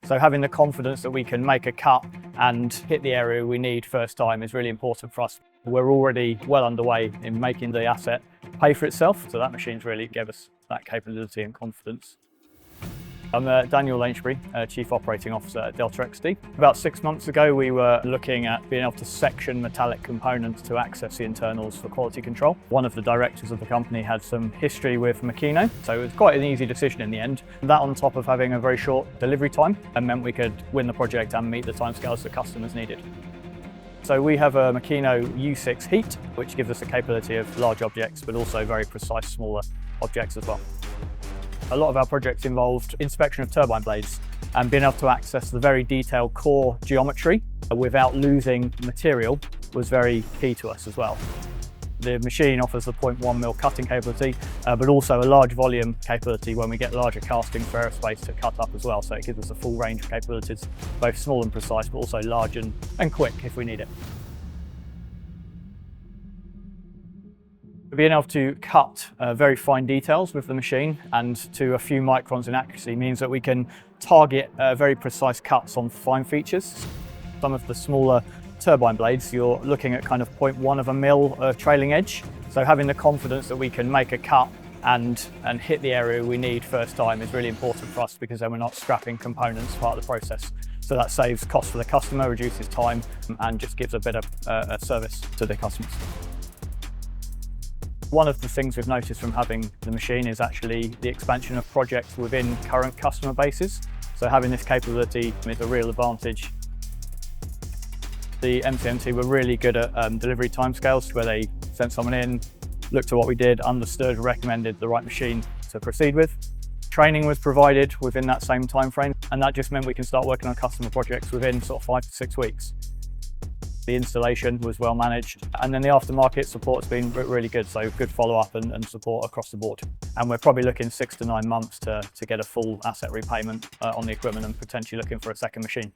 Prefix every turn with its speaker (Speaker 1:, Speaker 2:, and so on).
Speaker 1: So having the confidence that we can make a cut and hit the area we need first time is really important for us. We're already well underway in making the asset pay for itself, so that machine's really gave us that capability and confidence. I'm Daniel Lainsbury, Chief Operating Officer at Delta XD. About 6 months ago, we were looking at being able to section metallic components to access the internals for quality control. One of the directors of the company had some history with Makino, so it was quite an easy decision in the end. That, on top of having a very short delivery time, meant we could win the project and meet the timescales that customers needed. So we have a Makino U6 H.E.A.T, which gives us the capability of large objects, but also very precise, smaller objects as well. A lot of our projects involved inspection of turbine blades and being able to access the very detailed core geometry without losing material was very key to us as well. The machine offers the 0.1mm cutting capability, but also a large volume capability when we get larger castings for aerospace to cut up as well. So it gives us a full range of capabilities, both small and precise, but also large and quick if we need it. Being able to cut very fine details with the machine and to a few microns in accuracy means that we can target very precise cuts on fine features. Some of the smaller turbine blades, you're looking at kind of 0.1mm trailing edge. So having the confidence that we can make a cut and hit the area we need first time is really important for us, because then we're not scrapping components as part of the process. So that saves costs for the customer, reduces time, and just gives a better service to the customers. One of the things we've noticed from having the machine is actually the expansion of projects within current customer bases. So having this capability is a real advantage. The NCMT were really good at delivery timescales, where they sent someone in, looked at what we did, understood, recommended the right machine to proceed with. Training was provided within that same time frame, and that just meant we can start working on customer projects within sort of 5 to 6 weeks. The installation was well managed, and then the aftermarket support's been really good, so good follow-up and support across the board. And we're probably looking 6 to 9 months to get a full asset repayment on the equipment, and potentially looking for a second machine.